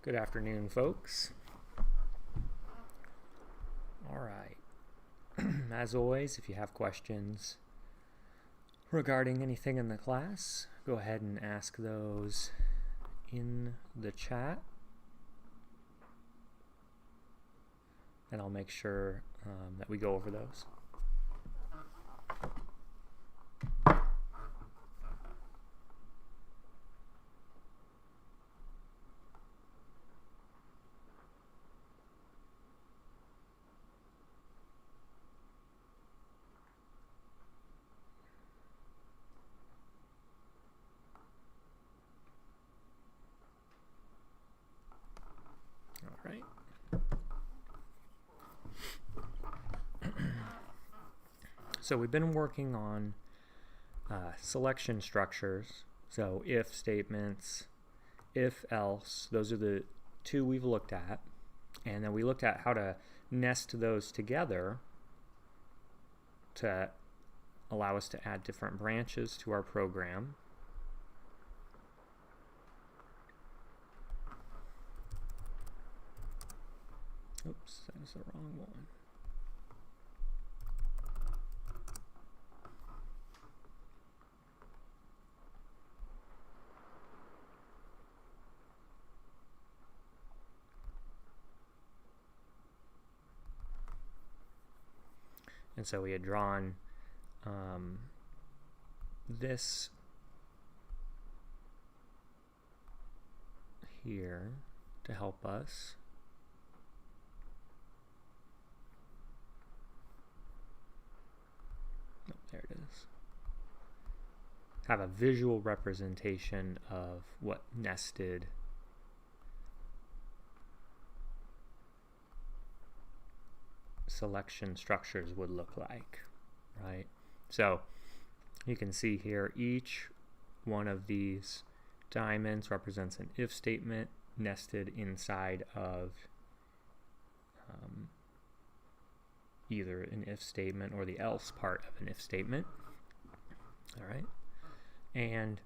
Good afternoon, folks. All right. As always, if you have questions regarding anything in the class, go ahead and ask those in the chat. And I'll make sure that we go over those. All right. So we've been working on selection structures. So if statements, if else, those are the two we've looked at. And then we looked at how to nest those together to allow us to add different branches to our program. Oops, that was the wrong one. And so we had drawn this here to help us. Oh, there it is. Have a visual representation of what nested selection structures would look like, right? So you can see here each one of these diamonds represents an if statement nested inside of either an if statement or the else part of an if statement. All right, and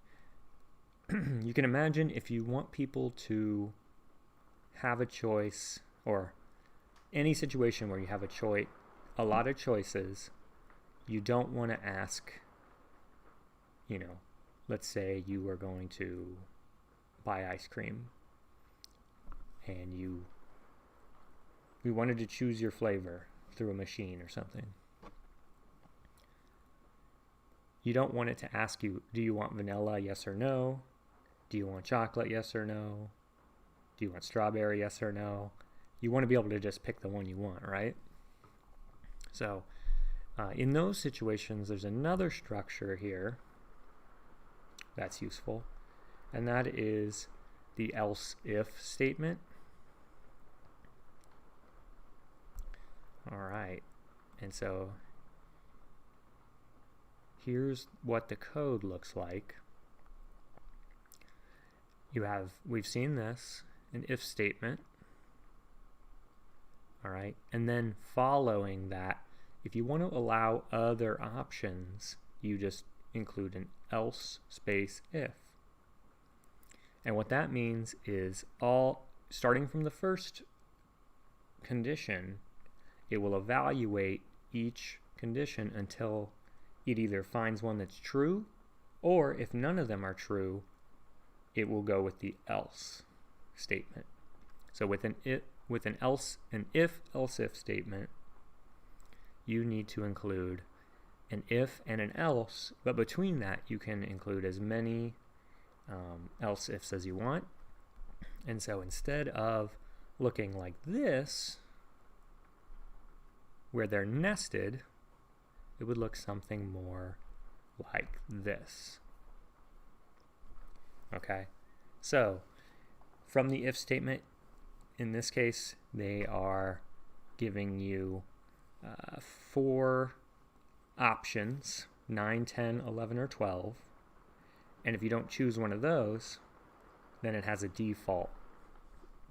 you can imagine if you want people to have a choice, or any situation where you have a lot of choices, you don't want to ask, let's say you are going to buy ice cream and you wanted to choose your flavor through a machine or something. You don't want it to ask you, do you want vanilla, yes or no? Do you want chocolate, yes or no? Do you want strawberry, yes or no? You want to be able to just pick the one you want, right? So in those situations, there's another structure here that's useful, and that is the else-if statement. All right, and so here's what the code looks like. We've seen this, an if statement. All right, and then following that, if you want to allow other options, you just include an else space if. And what that means is starting from the first condition, it will evaluate each condition until it either finds one that's true, or if none of them are true, it will go with the else statement. So with an if else-if statement, you need to include an if and an else, but between that you can include as many else-ifs as you want. And so instead of looking like this, where they're nested, it would look something more like this. Okay, so from the if statement, in this case, they are giving you 4 options, 9, 10, 11, or 12. And if you don't choose one of those, then it has a default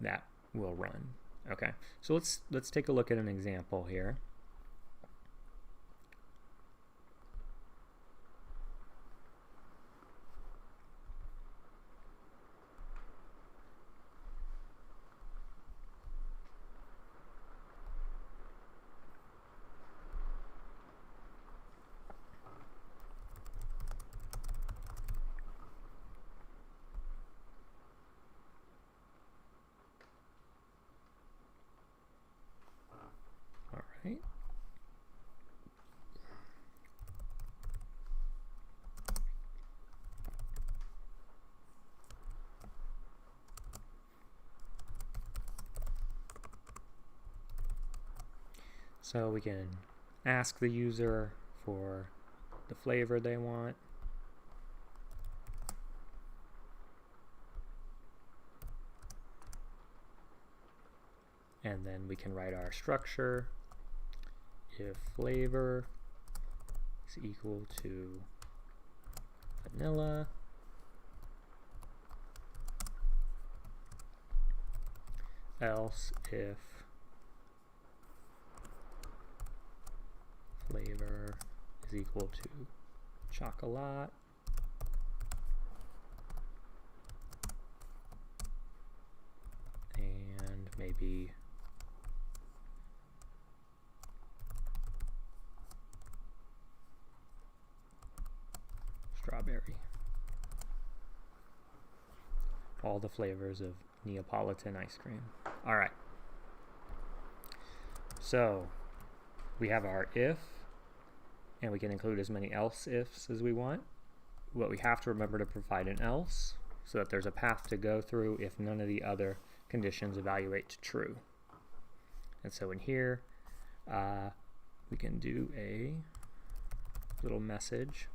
that will run. Okay, so let's take a look at an example here. right. So we can ask the user for the flavor they want. And then we can write our structure. If flavor is equal to vanilla, else if flavor is equal to chocolate, and maybe strawberry. All the flavors of Neapolitan ice cream. All right. So we have our if, and we can include as many else ifs as we want. But we have to remember to provide an else so that there's a path to go through if none of the other conditions evaluate to true. And so in here, we can do a little message.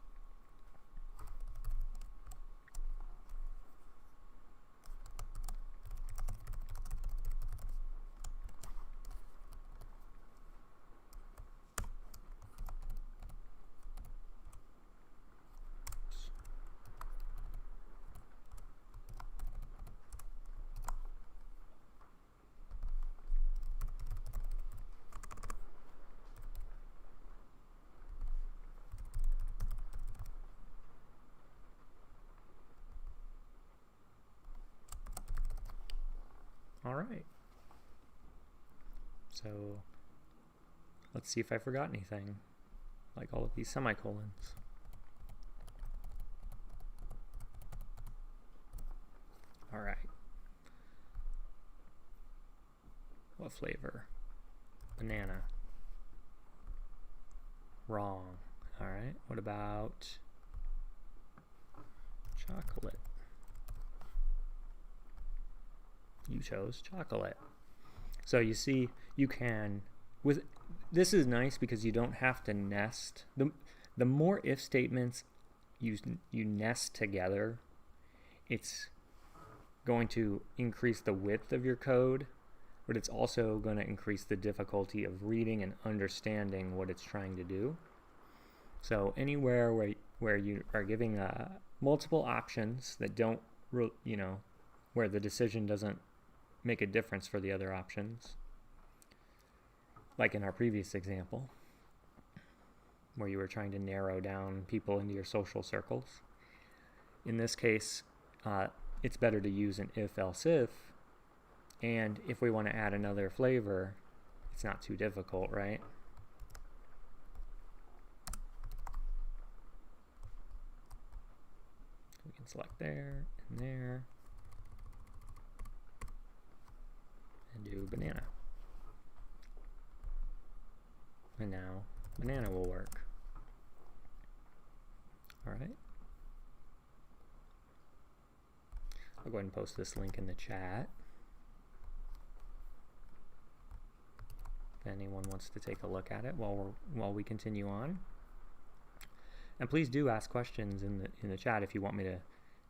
All right. So let's see if I forgot anything, like all of these semicolons. All right. What flavor? Banana. Wrong. All right. What about chocolate? You chose chocolate. So you see, you can, with this is nice because you don't have to nest. The more if statements you nest together, it's going to increase the width of your code, but it's also going to increase the difficulty of reading and understanding what it's trying to do. So anywhere where you are giving multiple options that don't, where the decision doesn't make a difference for the other options, like in our previous example where you were trying to narrow down people into your social circles. In this case, it's better to use an if-else if, and if we want to add another flavor, it's not too difficult, right? We can select there and there and do banana. And now banana will work. All right. I'll go ahead and post this link in the chat if anyone wants to take a look at it while we continue on. And please do ask questions in the chat if you want me to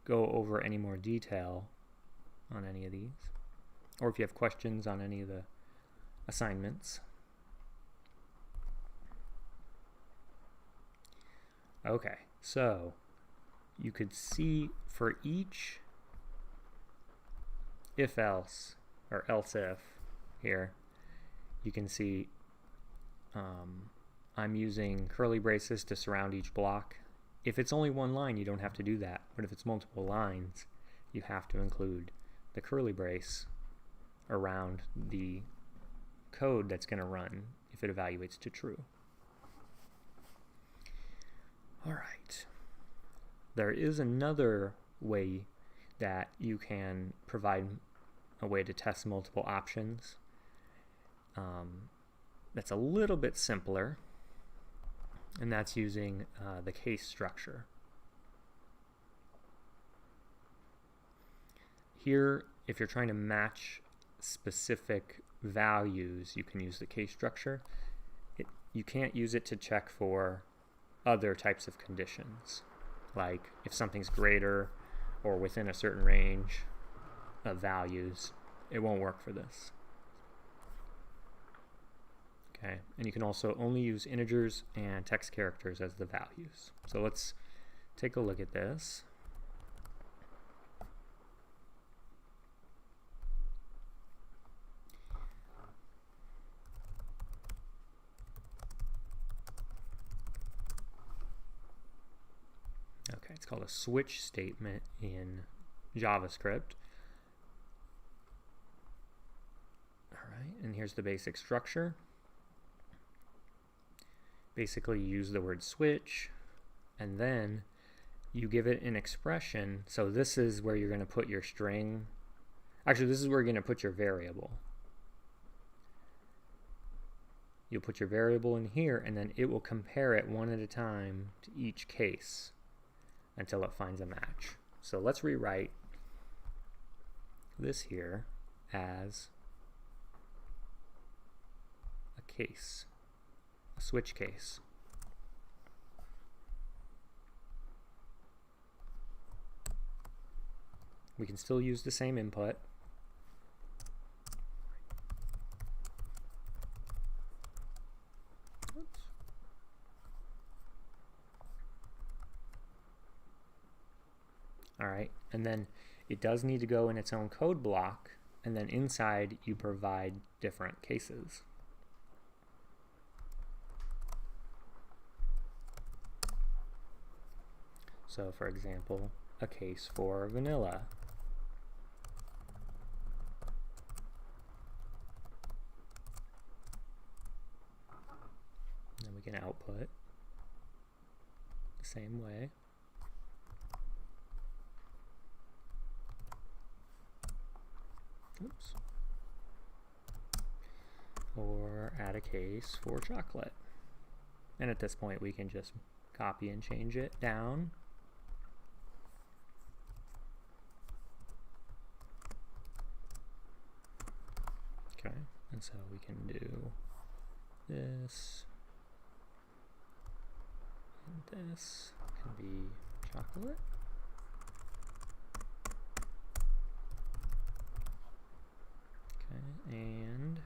go over any more detail on any of these, or if you have questions on any of the assignments. Okay, so you could see for each if-else or else-if here, you can see I'm using curly braces to surround each block. If it's only one line, you don't have to do that. But if it's multiple lines, you have to include the curly brace around the code that's going to run if it evaluates to true. All right. There is another way that you can provide a way to test multiple options. that's a little bit simpler, and that's using the case structure. Here, if you're trying to match specific values, you can use the case structure. You can't use it to check for other types of conditions, like if something's greater or within a certain range of values. It won't work for this. Okay, and you can also only use integers and text characters as the values. So let's take a look at this. Okay, it's called a switch statement in JavaScript. All right, and here's the basic structure. Basically, you use the word switch, and then you give it an expression. So this is where you're going to put your string. Actually, this is where you're going to put your variable. You'll put your variable in here, and then it will compare it one at a time to each case until it finds a match. So let's rewrite this here as a case, a switch case. We can still use the same input. Oops. All right, and then it does need to go in its own code block, and then inside you provide different cases. So for example, a case for vanilla. Then we can output the same way. Oops. Or add a case for chocolate. And at this point we can just copy and change it down. Okay, and so we can do this, and this can be chocolate. Okay, and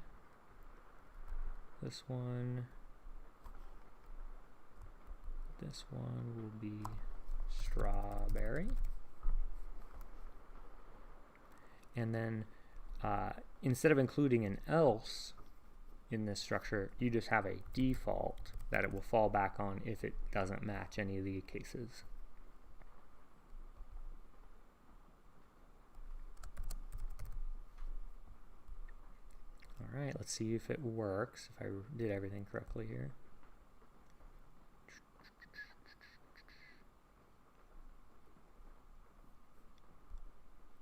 this one will be strawberry. And then instead of including an else in this structure, you just have a default that it will fall back on if it doesn't match any of the cases. All right, let's see if it works, if I did everything correctly here.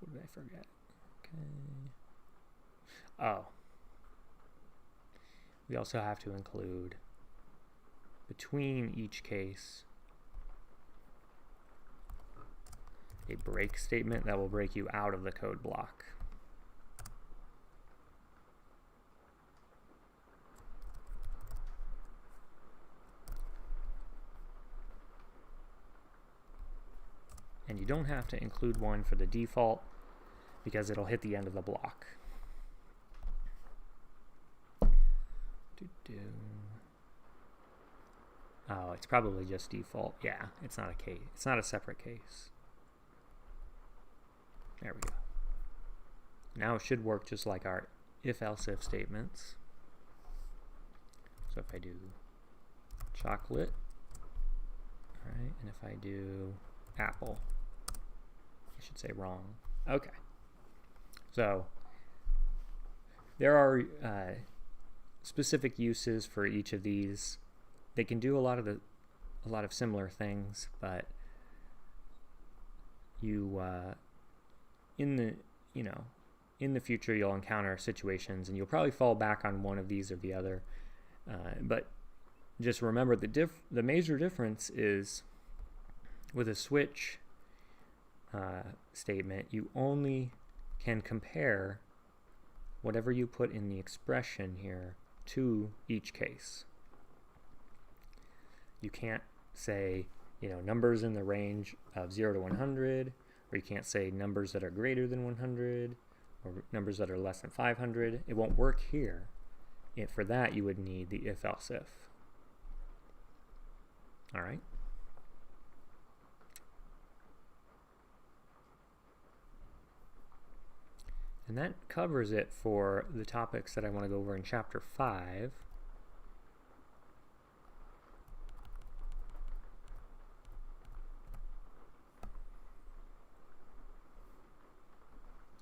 What did I forget? Okay. Oh. We also have to include between each case a break statement that will break you out of the code block. And you don't have to include one for the default because it'll hit the end of the block. Oh, it's probably just default. Yeah, it's not a case. It's not a separate case. There we go. Now it should work just like our if-else-if statements. So if I do chocolate, all right, and if I do apple, I should say wrong. Okay. So there are specific uses for each of these. They can do a lot of similar things, but you in the future you'll encounter situations and you'll probably fall back on one of these or the other, But just remember the major difference is with a switch statement, you only can compare whatever you put in the expression here to each case. You can't say, numbers in the range of 0 to 100, or you can't say numbers that are greater than 100, or numbers that are less than 500. It won't work here. For that, you would need the if-else-if. All right. And that covers it for the topics that I want to go over in Chapter 5.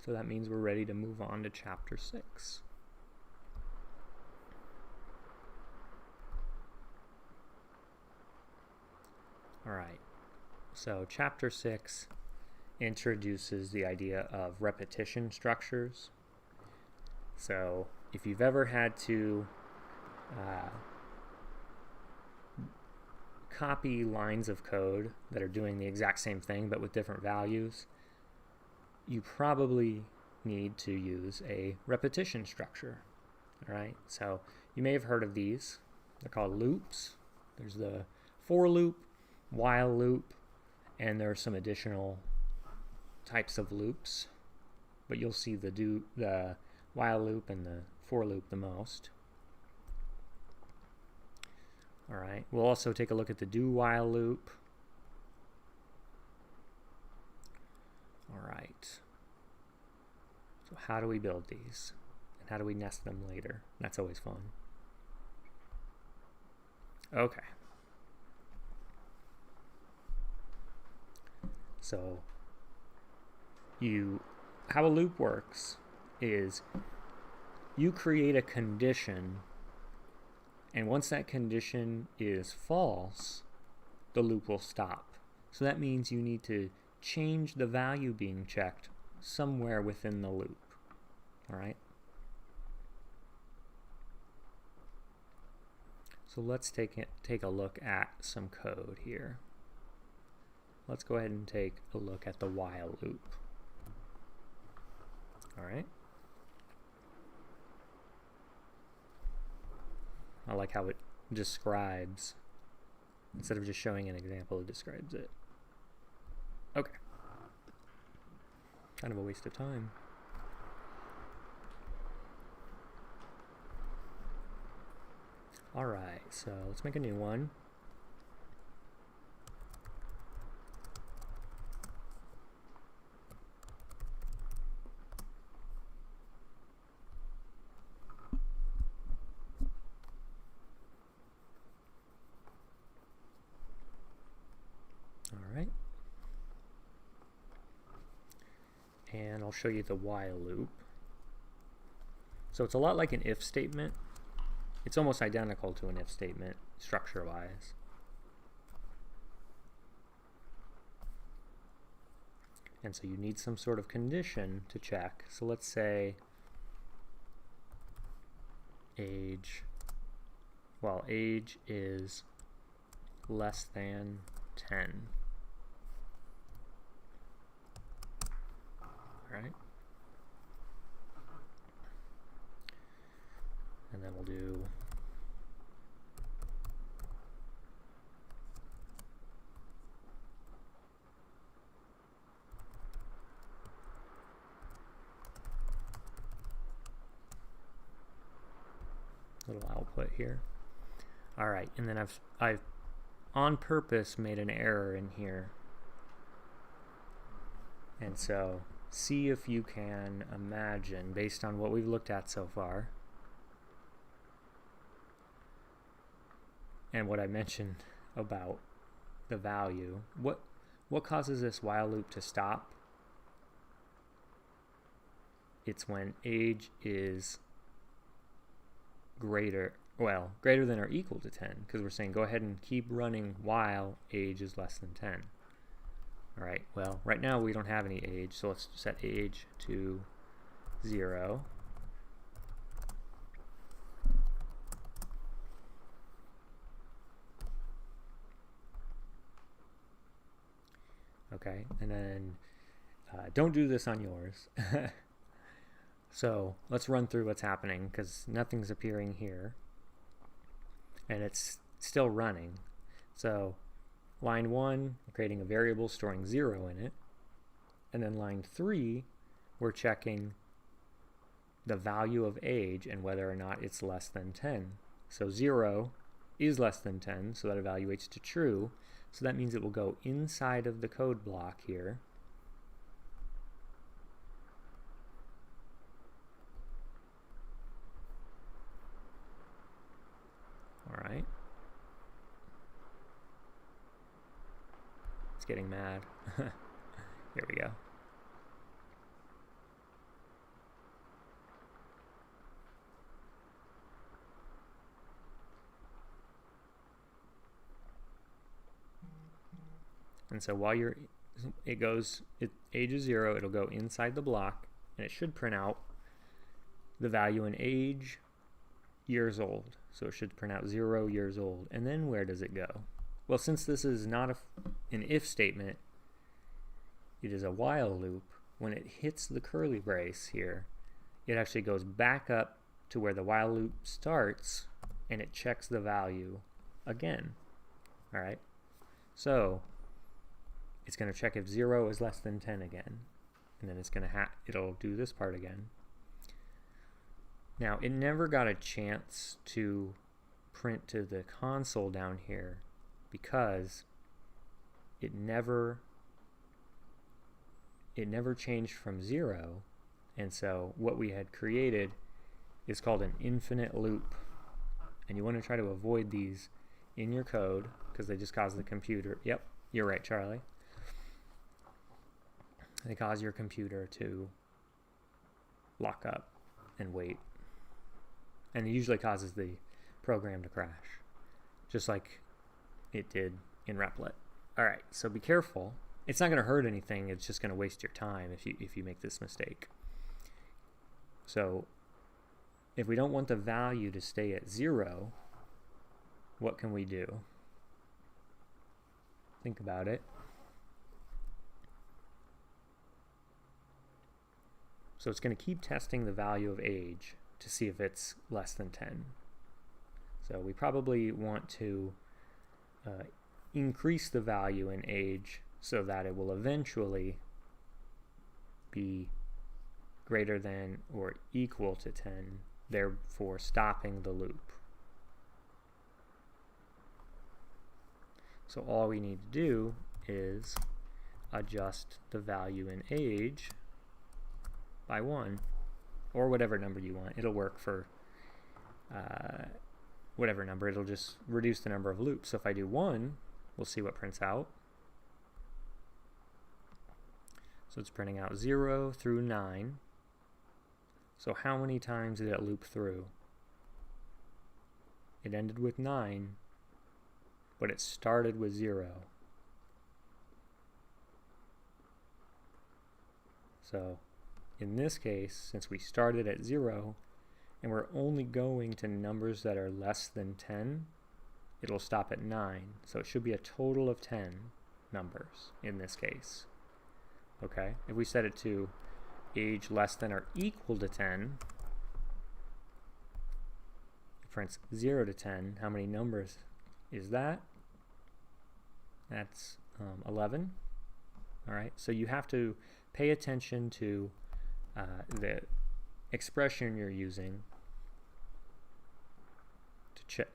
So that means we're ready to move on to Chapter 6. All right, so Chapter 6 introduces the idea of repetition structures. So if you've ever had to copy lines of code that are doing the exact same thing but with different values, you probably need to use a repetition structure. All right, so you may have heard of these. They're called loops. There's the for loop, while loop, and there are some additional types of loops, but you'll see the while loop and the for loop the most. All right, we'll also take a look at the do while loop. All right, so how do we build these, and how do we nest them later? That's always fun. Okay, so how a loop works is you create a condition, and once that condition is false, the loop will stop. So that means you need to change the value being checked somewhere within the loop. All right? So let's take a look at some code here. Let's go ahead and take a look at the while loop. All right. I like how it describes, instead of just showing an example, it describes it. Okay. Kind of a waste of time. All right, so let's make a new one. And I'll show you the while loop. So it's a lot like an if statement. It's almost identical to an if statement structure-wise. And so you need some sort of condition to check. So let's say age is less than 10. Right? And then we'll do little output here. All right, and then I've on purpose made an error in here. And so see if you can imagine, based on what we've looked at so far and what I mentioned about the value, what causes this while loop to stop? It's when age is greater than or equal to 10, because we're saying go ahead and keep running while age is less than 10. All right, well, right now we don't have any age, so let's set age to 0. Okay, and then don't do this on yours. So let's run through what's happening, because nothing's appearing here and it's still running. So line 1, we're creating a variable storing 0 in it, and then line 3, we're checking the value of age and whether or not it's less than 10. So 0 is less than 10, so that evaluates to true. So that means it will go inside of the code block here. All right. It's getting mad. Here we go. And so while age is 0, it'll go inside the block, and it should print out the value in age, years old. So it should print out 0 years old. And then where does it go? Well, since this is not an if statement, it is a while loop. When it hits the curly brace here, it actually goes back up to where the while loop starts, and it checks the value again. All right. So it's going to check if 0 is less than 10 again, and then it'll do this part again. Now, it never got a chance to print to the console down here because it never changed from 0, and so what we had created is called an infinite loop, and you want to try to avoid these in your code because they just cause the computer, yep, you're right, Charlie. They cause your computer to lock up and wait. And it usually causes the program to crash, just like it did in Replit. All right, so be careful. It's not going to hurt anything. It's just going to waste your time if you make this mistake. So if we don't want the value to stay at 0, what can we do? Think about it. So it's going to keep testing the value of age to see if it's less than 10. So we probably want to increase the value in age so that it will eventually be greater than or equal to 10, therefore stopping the loop. So all we need to do is adjust the value in age by 1, or whatever number you want. It'll work for whatever number. It'll just reduce the number of loops. So if I do 1, we'll see what prints out. So it's printing out 0 through 9. So how many times did it loop through? It ended with 9, but it started with 0. So in this case, since we started at 0 and we're only going to numbers that are less than 10, it'll stop at 9. So it should be a total of 10 numbers in this case. Okay, if we set it to age less than or equal to 10, it prints 0 to 10. How many numbers is that? That's 11. All right, so you have to pay attention to the expression you're using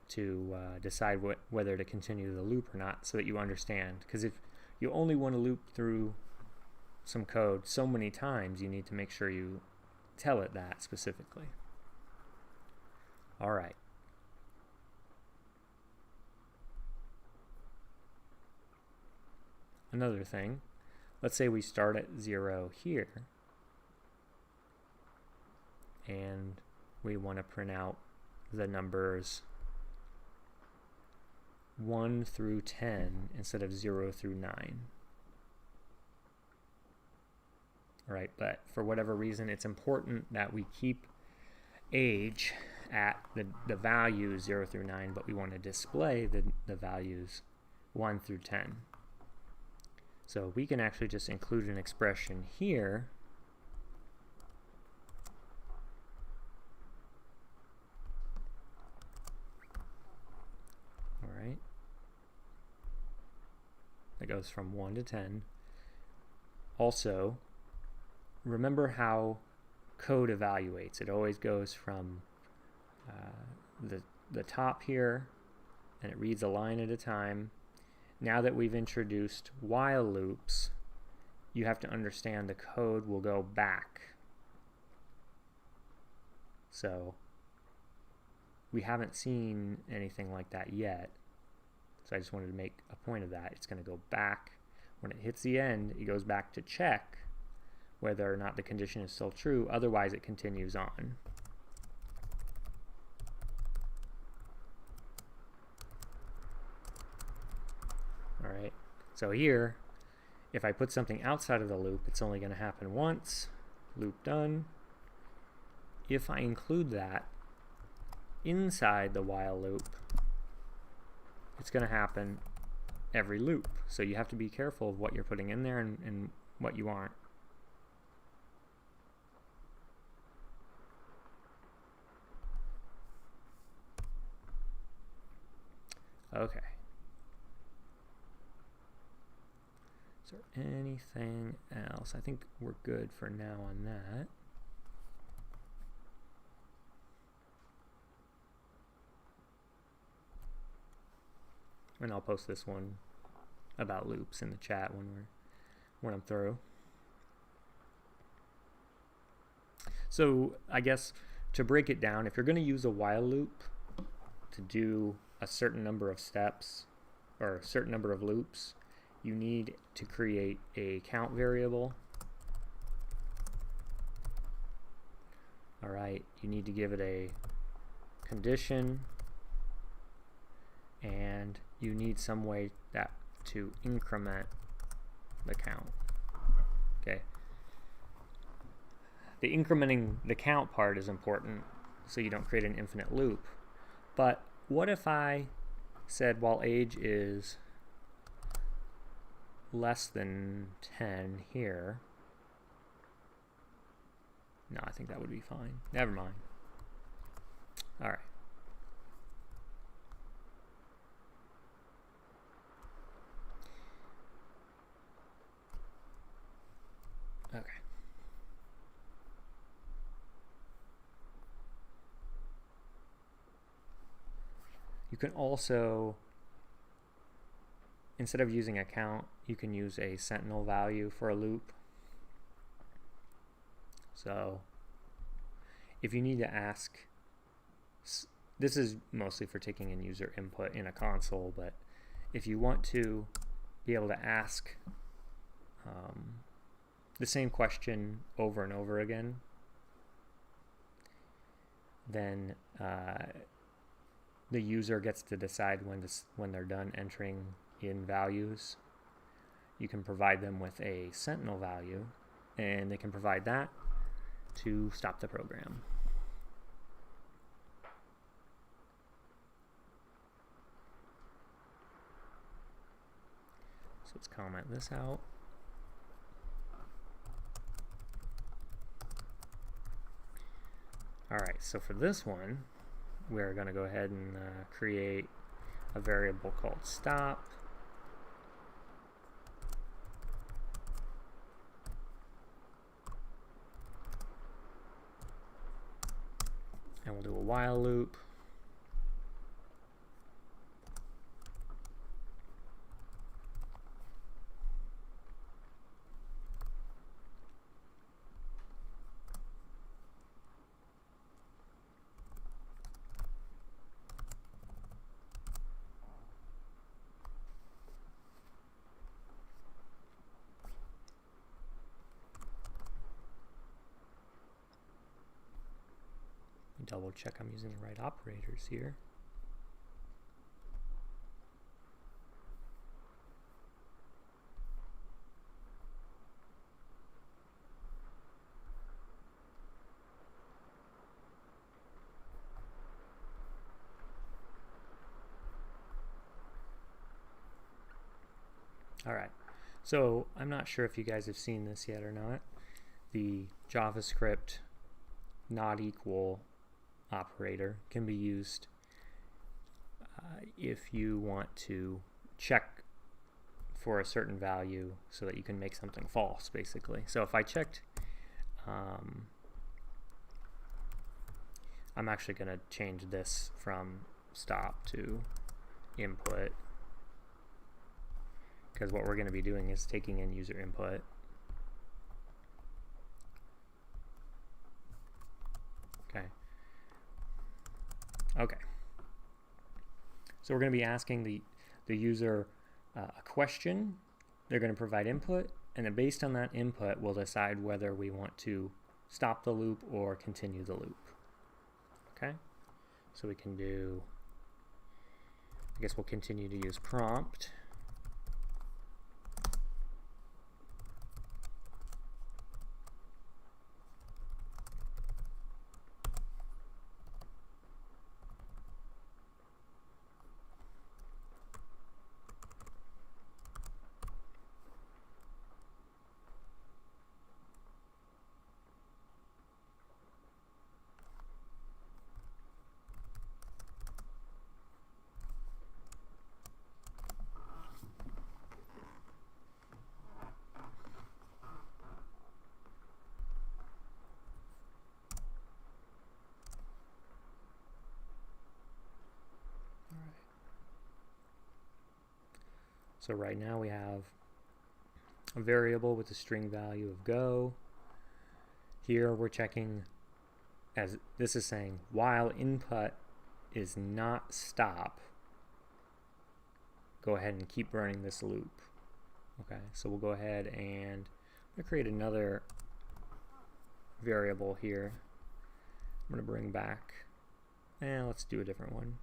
to decide whether to continue the loop or not, so that you understand. Because if you only want to loop through some code so many times, you need to make sure you tell it that specifically. All right. Another thing, let's say we start at 0 here, and we want to print out the numbers 1 through 10 instead of 0 through 9. All right, but for whatever reason, it's important that we keep age at the values 0 through 9, but we want to display the values 1 through 10. So we can actually just include an expression here that goes from 1 to 10. Also, remember how code evaluates. It always goes from the top here, and it reads a line at a time. Now that we've introduced while loops, you have to understand the code will go back. So we haven't seen anything like that yet. So I just wanted to make a point of that. It's going to go back. When it hits the end, it goes back to check whether or not the condition is still true. Otherwise, it continues on. All right. So here, if I put something outside of the loop, it's only going to happen once. Loop done. If I include that inside the while loop, it's going to happen every loop. So you have to be careful of what you're putting in there and what you aren't. Okay. Is there anything else? I think we're good for now on that. And I'll post this one about loops in the chat when I'm through. So I guess to break it down, if you're going to use a while loop to do a certain number of steps or a certain number of loops, you need to create a count variable. All right, you need to give it a condition, and you need some way that to increment the count. Okay. The incrementing the count part is important so you don't create an infinite loop. But what if I said while age is less than 10 here? No, I think that would be fine. Never mind. All right. Okay. You can also, instead of using a count, you can use a sentinel value for a loop. So if you need to ask, this is mostly for taking in user input in a console, but if you want to be able to ask the same question over and over again, then the user gets to decide when they're done entering in values. You can provide them with a sentinel value, and they can provide that to stop the program. So let's comment this out. All right, so for this one, we're going to go ahead and create a variable called stop. And we'll do a while loop. Double check I'm using the right operators here. All right, So I'm not sure if you guys have seen this yet or not. The JavaScript not equal operator can be used if you want to check for a certain value so that you can make something false, basically. So if I checked, I'm actually going to change this from stop to input, because what we're going to be doing is taking in user input. Okay. So we're going to be asking the user a question. They're going to provide input, and then based on that input, we'll decide whether we want to stop the loop or continue the loop. Okay? So we can do, I guess we'll continue to use prompt. So right now we have a variable with a string value of go. Here we're checking, as this is saying, while input is not stop, go ahead and keep running this loop. Okay, so we'll go ahead and create another variable here. I'm going to bring back, let's do a different one.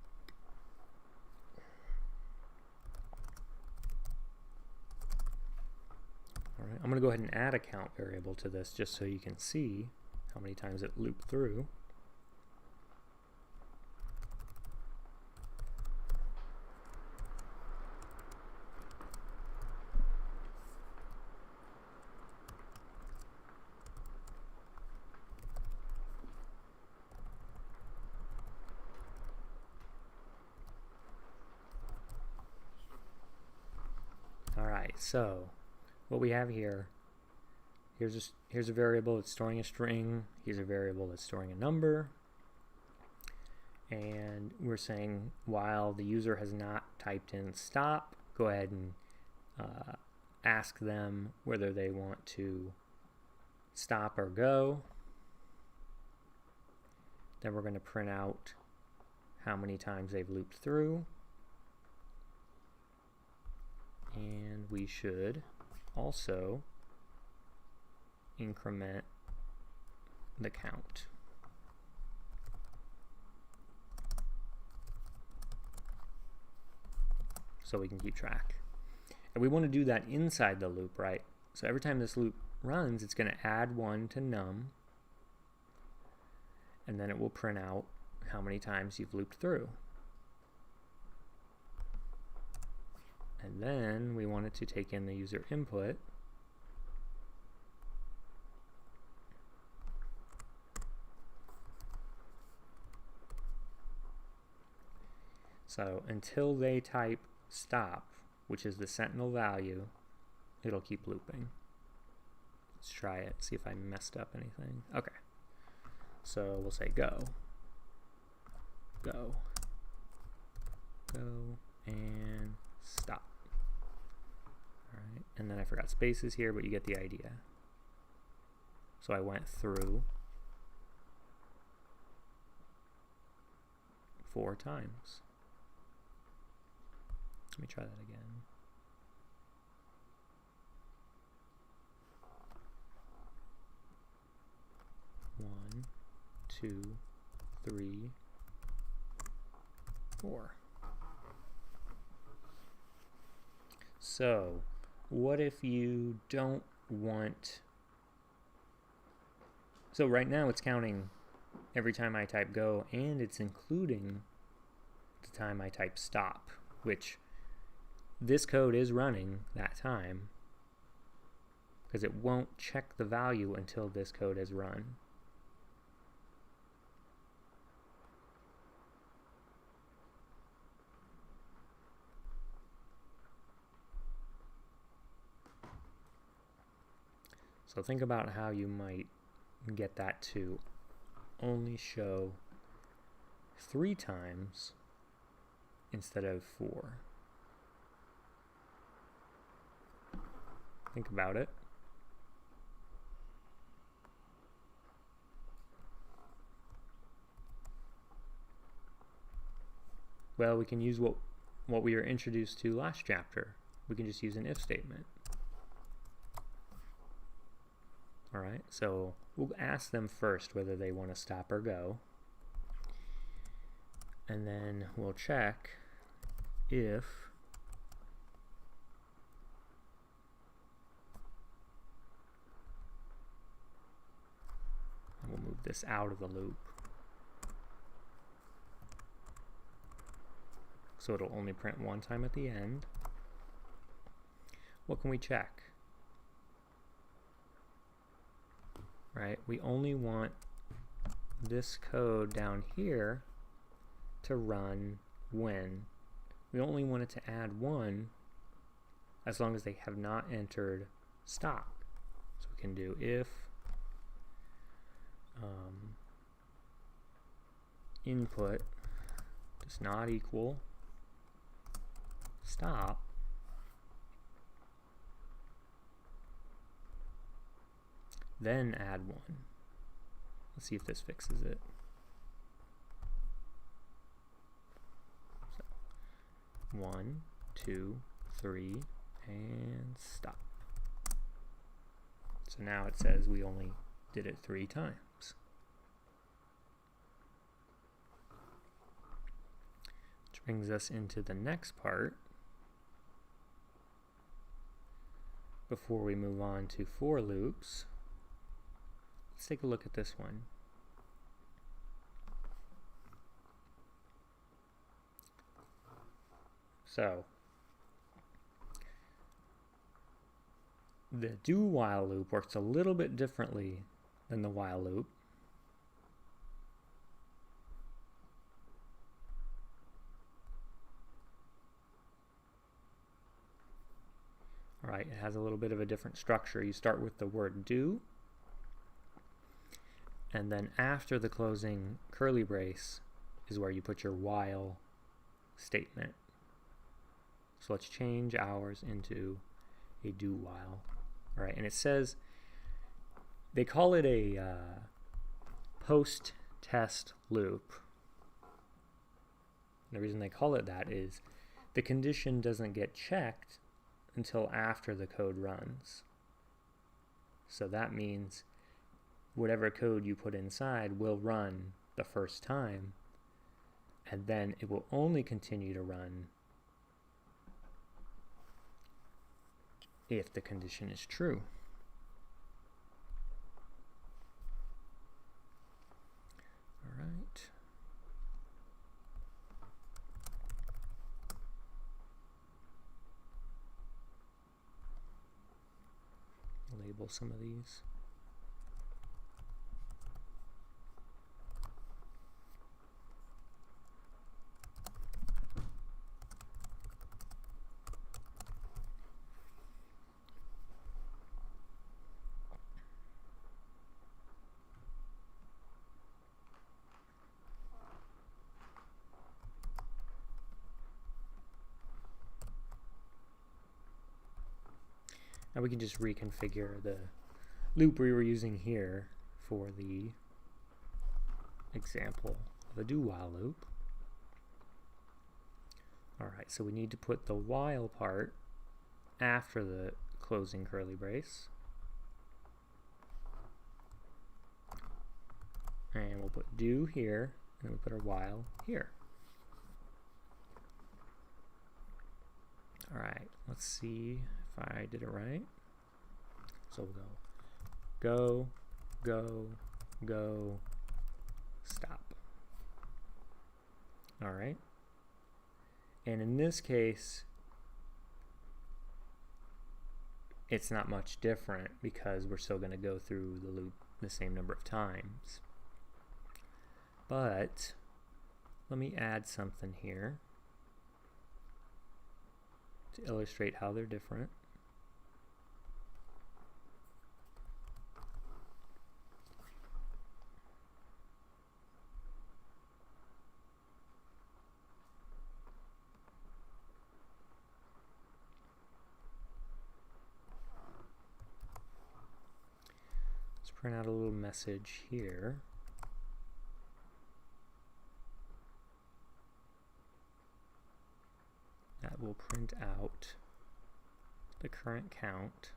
Alright, I'm going to go ahead and add a count variable to this just so you can see how many times it looped through. Alright, so what we have here, here's a variable that's storing a string, here's a variable that's storing a number, and we're saying while the user has not typed in stop, go ahead and ask them whether they want to stop or go. Then we're going to print out how many times they've looped through, and we should also increment the count. So we can keep track. And we want to do that inside the loop, right? So every time this loop runs, it's going to add 1 to num, and then it will print out how many times you've looped through. And then we want it to take in the user input. So until they type stop, which is the sentinel value, it'll keep looping. Let's try it, see if I messed up anything. Okay. So we'll say go, go, go, and stop. Alright, and then I forgot spaces here, but you get the idea. So I went through 4 times. Let me try that again. One, 2, 3, 4. So, what if you don't want... So right now it's counting every time I type go, and it's including the time I type stop, which this code is running that time, because it won't check the value until this code has run. So think about how you might get that to only show 3 times instead of 4. Think about it. Well, we can use what we were introduced to last chapter. We can just use an if statement. All right, so we'll ask them first whether they want to stop or go. And then we'll check if we'll move this out of the loop. So it'll only print 1 time at the end. What can we check? Right, we only want this code down here to run when. We only want it to add 1 as long as they have not entered stop. So we can do if input does not equal stop, then add 1. Let's see if this fixes it. So 1, 2, 3, and stop. So now it says we only did it 3 times. Which brings us into the next part before we move on to for loops. Let's take a look at this one. So, the do while loop works a little bit differently than the while loop. All right, it has a little bit of a different structure. You start with the word do, and then after the closing curly brace is where you put your while statement. So let's change ours into a do while. All right, and it says, they call it a post-test loop. The reason they call it that is the condition doesn't get checked until after the code runs. So that means whatever code you put inside will run the first time, and then it will only continue to run if the condition is true. All right. Label some of these. Now we can just reconfigure the loop we were using here for the example of a do while loop. Alright, so we need to put the while part after the closing curly brace. And we'll put do here, and then we put our while here. Alright, let's see if I did it right. So we'll go, go, go, stop. Alright. And in this case, it's not much different because we're still going to go through the loop the same number of times. But let me add something here to illustrate how they're different. Let's print out a little message here. That will print out the current count.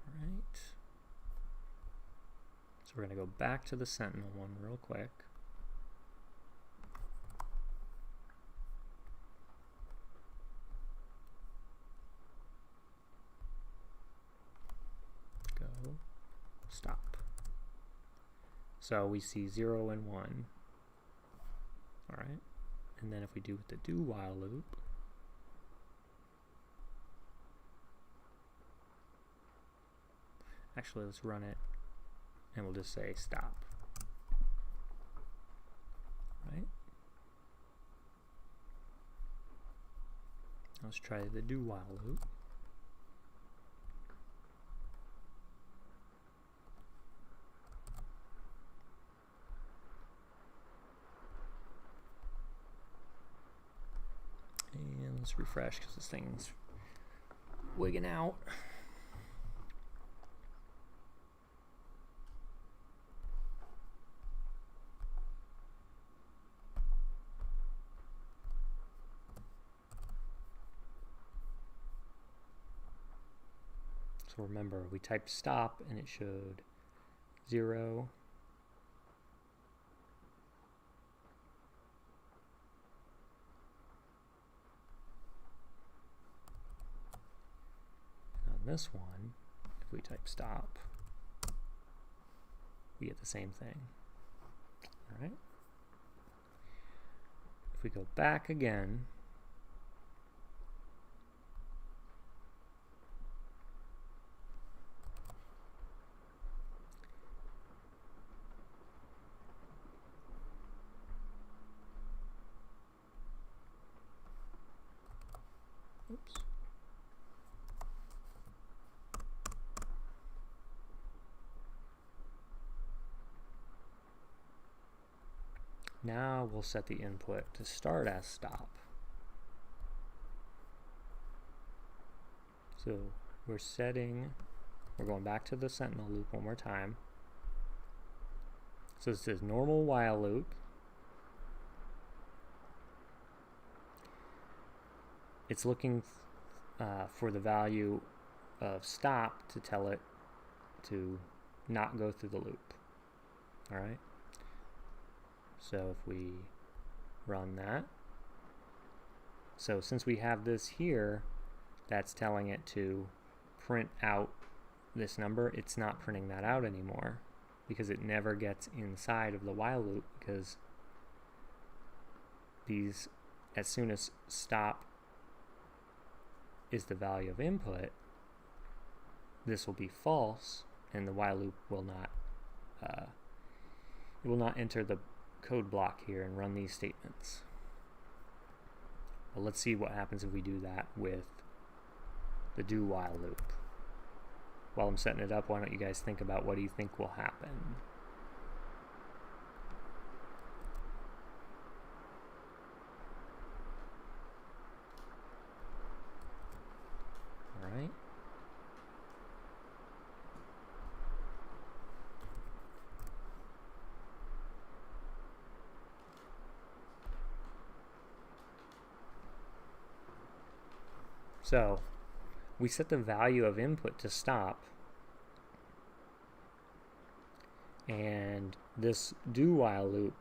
All right. So we're going to go back to the Sentinel one real quick. Stop. So we see 0 and 1. Alright. And then if we do with the do while loop, actually let's run it and we'll just say stop. Right? Let's try the do while loop. And let's refresh because this thing's wigging out. So remember, we typed stop and it showed 0. This one, if we type stop, we get the same thing. All right. If we go back again, oops. Now we'll set the input to start as stop. So we're going back to the Sentinel loop one more time. So this is normal while loop. It's looking for the value of stop to tell it to not go through the loop. All right. So if we run that, so since we have this here, that's telling it to print out this number. It's not printing that out anymore because it never gets inside of the while loop, because these, as soon as stop is the value of input, this will be false and the while loop will not it will not enter the code block here and run these statements. Well, let's see what happens if we do that with the do while loop. While I'm setting it up, why don't you guys think about what do you think will happen? All right. So we set the value of input to stop, and this do while loop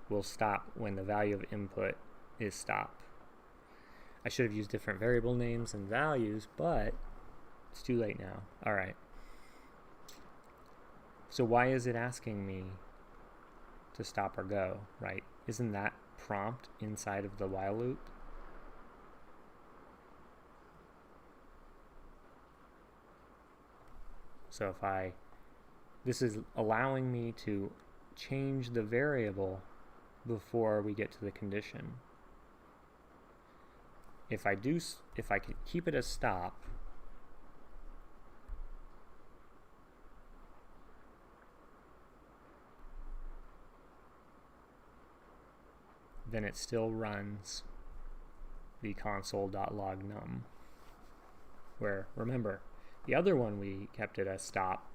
will stop when the value of input is stop. I should have used different variable names and values, but It's too late now. All right. So why is it asking me to stop or go, right? Isn't that prompt inside of the while loop? So if this is allowing me to change the variable before we get to the condition. If I could keep it as stop, then it still runs the console.log num. Where, remember, the other one we kept it as stop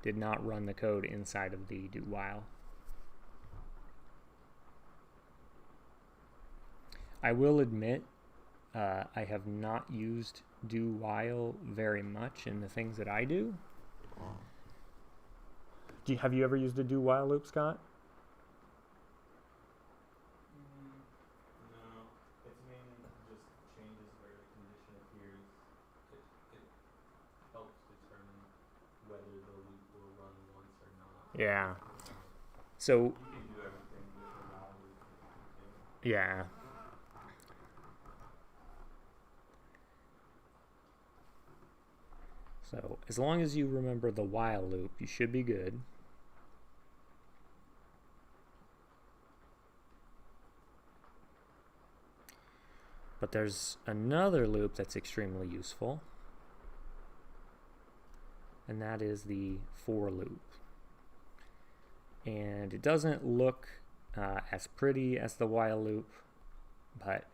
did not run the code inside of the do while. I will admit I have not used do while very much in the things that I do. Have you ever used a do while loop, Scott? No, it's mainly just changes where the condition appears. It helps determine whether the loop will run once or not. Yeah. So you can do everything with a while loop if you can. Yeah. So as long as you remember the while loop, you should be good. But there's another loop that's extremely useful, and that is the for loop. And it doesn't look as pretty as the while loop, but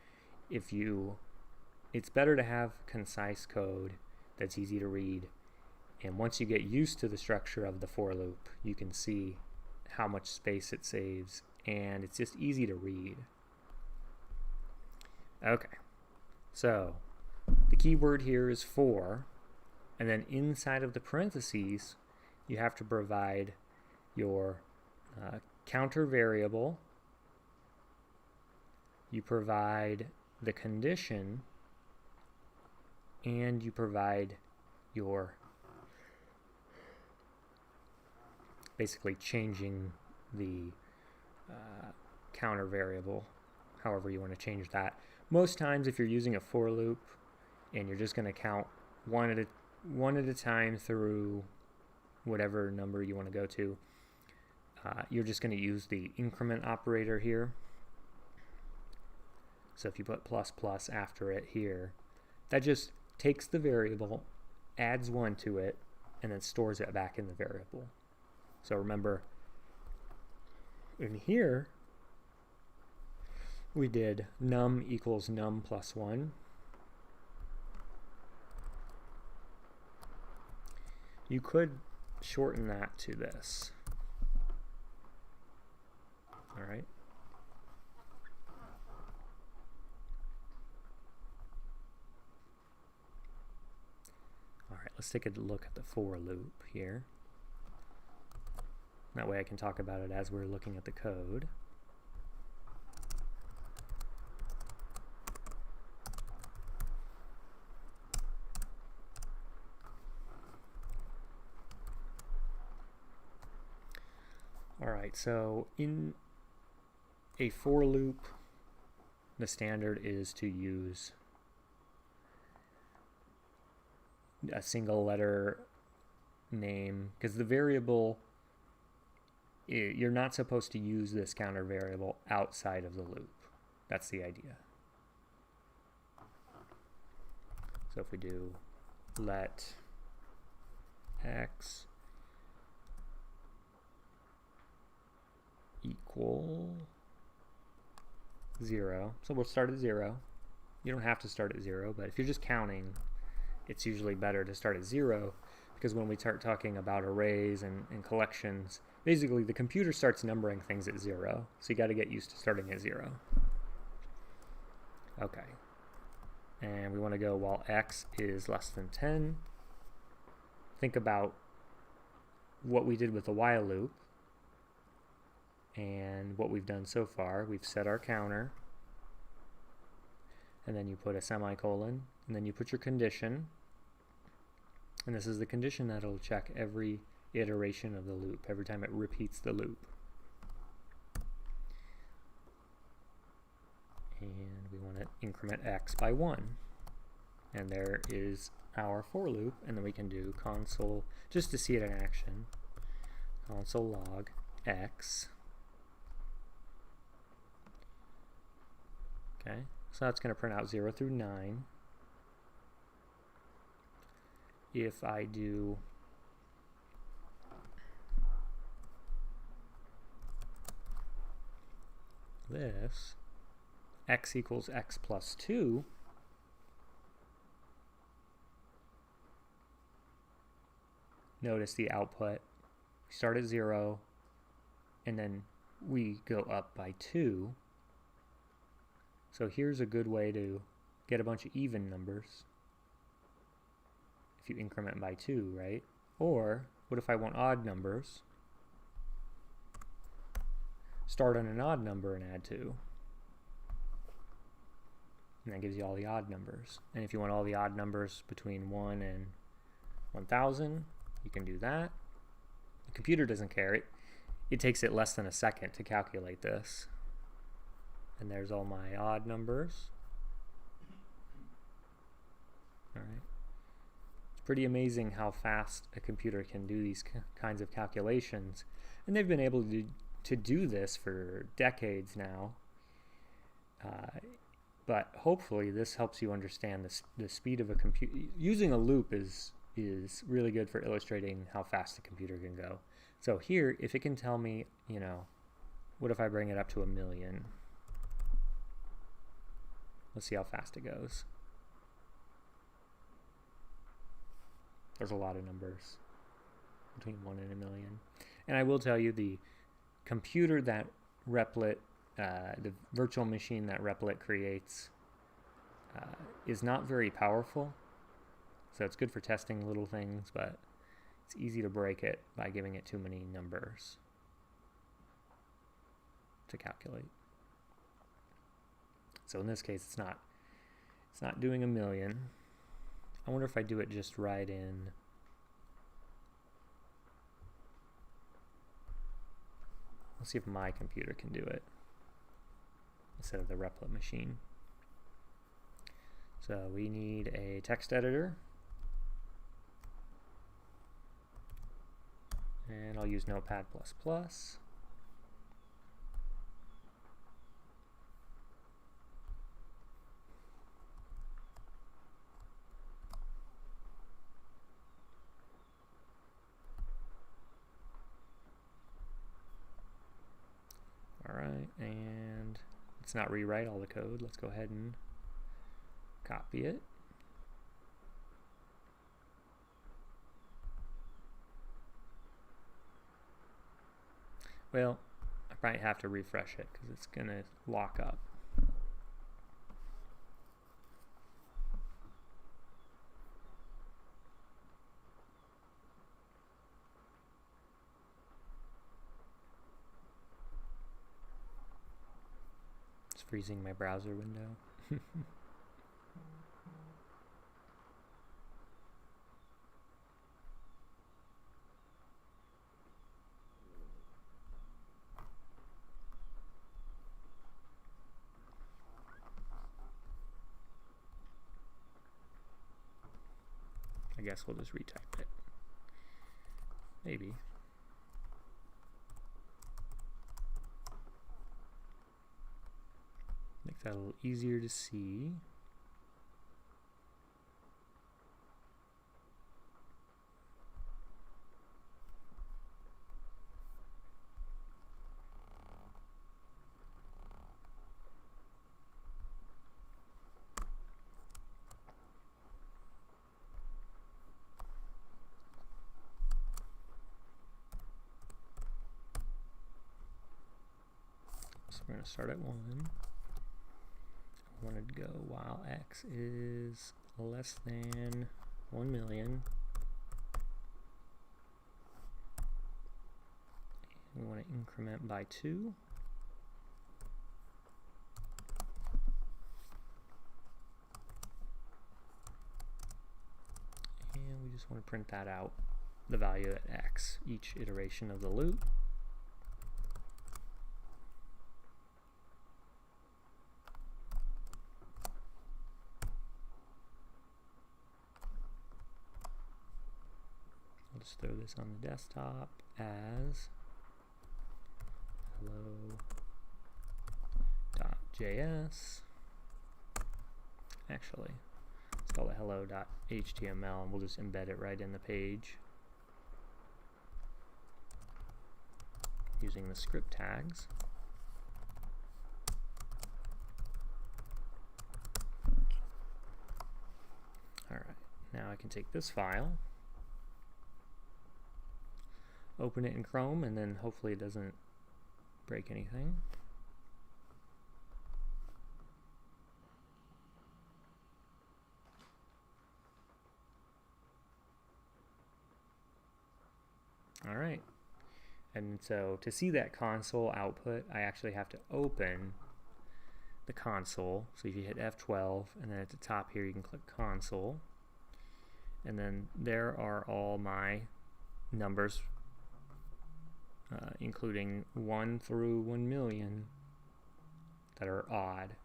it's better to have concise code that's easy to read, and once you get used to the structure of the for loop, you can see how much space it saves, and it's just easy to read. Okay, so the key word here is for, and then inside of the parentheses you have to provide your counter variable, you provide the condition, and you provide your basically changing the counter variable, however you want to change that. Most times if you're using a for loop and you're just going to count one at a time through whatever number you want to go to, you're just going to use the increment operator here. So if you put plus plus after it here, that just takes the variable, adds 1 to it, and then stores it back in the variable. So remember, in here, we did num equals num plus 1. You could shorten that to this. All right. All right, let's take a look at the for loop here. That way I can talk about it as we're looking at the code. All right, so in a for loop, the standard is to use a single letter name, because the variable, you're not supposed to use this counter variable outside of the loop. That's the idea. So if we do let x equal 0, so we'll start at 0. You don't have to start at 0, but if you're just counting, it's usually better to start at 0, because when we start talking about arrays and collections, basically the computer starts numbering things at 0, so you got to get used to starting at 0. Okay, and we want to go while x is less than 10. Think about what we did with the while loop and what we've done so far. We've set our counter, and then you put a semicolon, and then you put your condition, And this is the condition that it'll check every iteration of the loop, every time it repeats the loop. And we want to increment x by 1. And there is our for loop, and then we can do console, just to see it in action, console log x. Okay, so that's going to print out 0 through 9. If I do this, x equals x plus 2, notice the output. We start at 0, and then we go up by 2. So here's a good way to get a bunch of even numbers. If you increment by 2, right? Or, what if I want odd numbers? Start on an odd number and add 2. And that gives you all the odd numbers. And if you want all the odd numbers between 1 and 1000, you can do that. The computer doesn't care. It takes it less than a second to calculate this. And there's all my odd numbers. All right. It's pretty amazing how fast a computer can do these kinds of calculations. And they've been able to do this for decades now. But hopefully this helps you understand the speed of a computer. Using a loop is really good for illustrating how fast a computer can go. So here, if it can tell me, you know, what if I bring it up to 1,000,000? Let's see how fast it goes. There's a lot of numbers between 1 and 1,000,000. And I will tell you, the computer that Replit, the virtual machine that Replit creates, is not very powerful. So it's good for testing little things, but it's easy to break it by giving it too many numbers to calculate. So in this case, it's not doing 1,000,000. I wonder if I do it just right in let's see if my computer can do it instead of the Replit machine. So we need a text editor. And I'll use Notepad++. Alright, and let's not rewrite all the code. Let's go ahead and copy it. Well, I might have to refresh it because it's going to lock up. It's freezing my browser window. I guess we'll just retype it. Maybe. Make that a little easier to see. So we're going to start at 1. I wanted to go while x is less than 1,000,000. We want to increment by 2. And we just want to print that out, the value at x, each iteration of the loop. I'll just throw this on the desktop as hello.js. Actually, let's call it hello.html, and we'll just embed it right in the page using the script tags. All right, now I can take this file, open it in Chrome, and then hopefully it doesn't break anything. All right, and so to see that console output, I actually have to open the console. So if you hit F12, and then at the top here you can click console, and then there are all my numbers, including 1 through 1 million that are odd.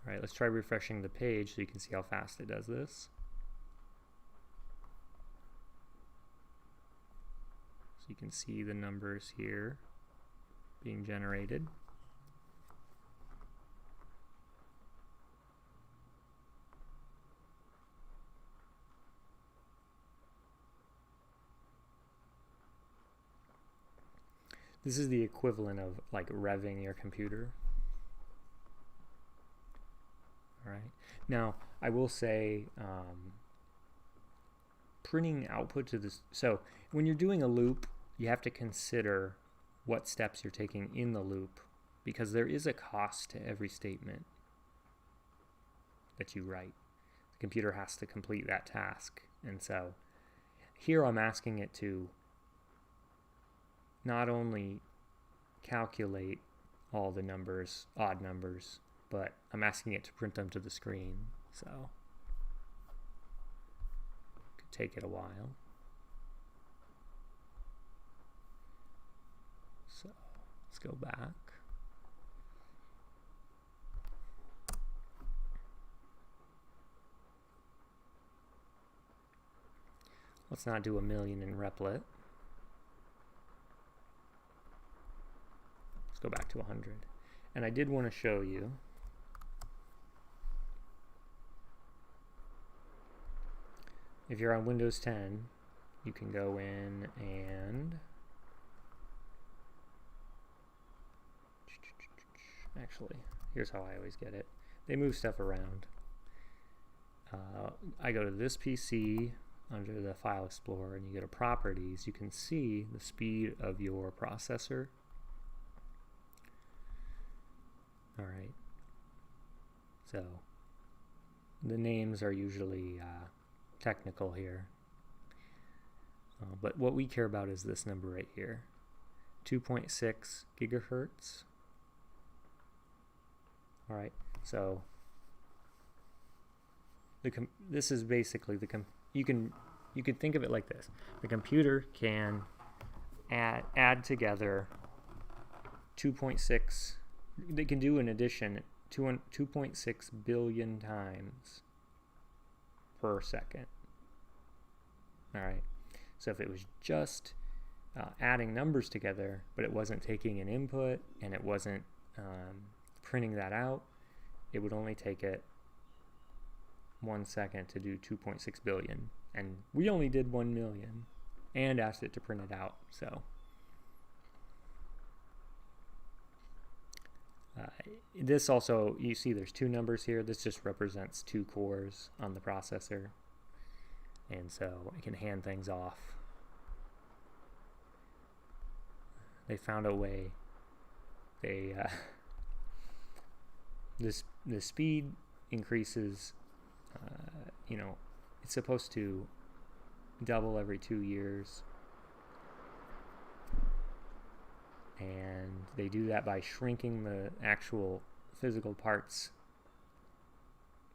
All right, let's try refreshing the page so you can see how fast it does this. So you can see the numbers here being generated. This is the equivalent of like revving your computer. All right. Now, I will say printing output to this. So when you're doing a loop, you have to consider what steps you're taking in the loop, because there is a cost to every statement that you write. The computer has to complete that task. And so here I'm asking it to not only calculate all the numbers, odd numbers, but I'm asking it to print them to the screen. So it could take it a while. So let's go back. Let's not do 1,000,000 in Replit. Go back to 100. And I did want to show you if you're on Windows 10, you can go in and actually, here's how I always get it. They move stuff around. I go to this PC under the File Explorer, and you go to Properties. You can see the speed of your processor. All right, so the names are usually technical here, but what we care about is this number right here, 2.6 gigahertz. All right, so this is basically you can think of it like this: the computer can add together 2.6. They can do an addition 2.6 billion times per second. All right. So if it was just adding numbers together, but it wasn't taking an input and it wasn't printing that out, it would only take it 1 second to do 2.6 billion. And we only did 1 million and asked it to print it out. So this also, you see there's 2 numbers here. This just represents 2 cores on the processor. And so I can hand things off. They found a way. They the speed increases. You know, it's supposed to double every 2 years. And they do that by shrinking the actual physical parts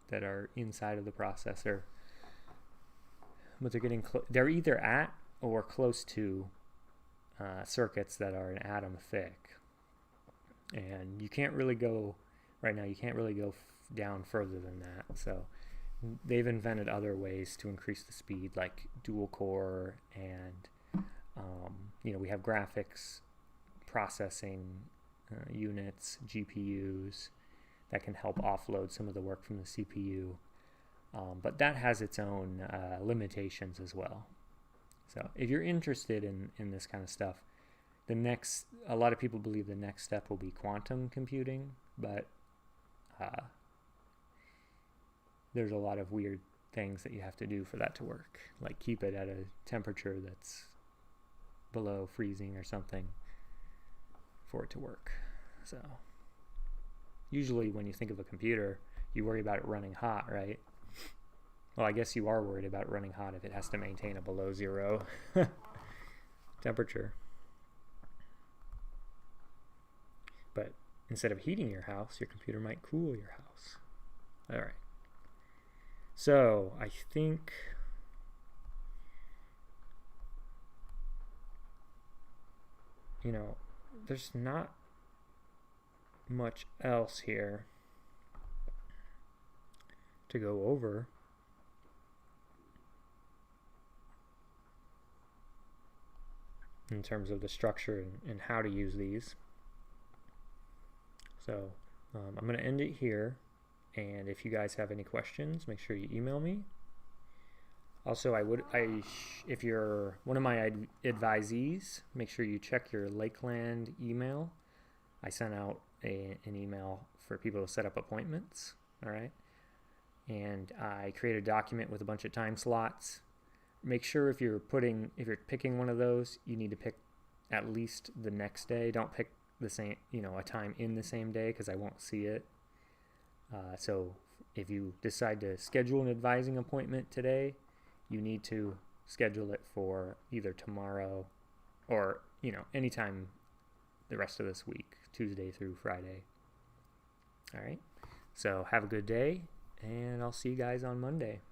that are inside of the processor. but they're getting they're either at or close to circuits that are an atom thick, and you can't really go right now. You can't really go down further than that. So they've invented other ways to increase the speed, like dual core, and we have graphics processing units, GPUs that can help offload some of the work from the CPU. But that has its own limitations as well. So if you're interested in this kind of stuff, a lot of people believe the next step will be quantum computing, but there's a lot of weird things that you have to do for that to work, like keep it at a temperature that's below freezing or something for it to work. So usually when you think of a computer, you worry about it running hot, right? Well, I guess you are worried about it running hot if it has to maintain a below zero temperature. But instead of heating your house, your computer might cool your house. All right. So I think there's not much else here to go over. In terms of the structure and how to use these. So I'm going to end it here, and if you guys have any questions, make sure you email me. Also, if you're one of my advisees, make sure you check your Lakeland email. I sent out an email for people to set up appointments, all right? And I create a document with a bunch of time slots. Make sure if you're picking one of those, you need to pick at least the next day. Don't pick the same, a time in the same day, because I won't see it. So if you decide to schedule an advising appointment today, you need to schedule it for either tomorrow or, anytime the rest of this week, Tuesday through Friday. All right. So have a good day, and I'll see you guys on Monday.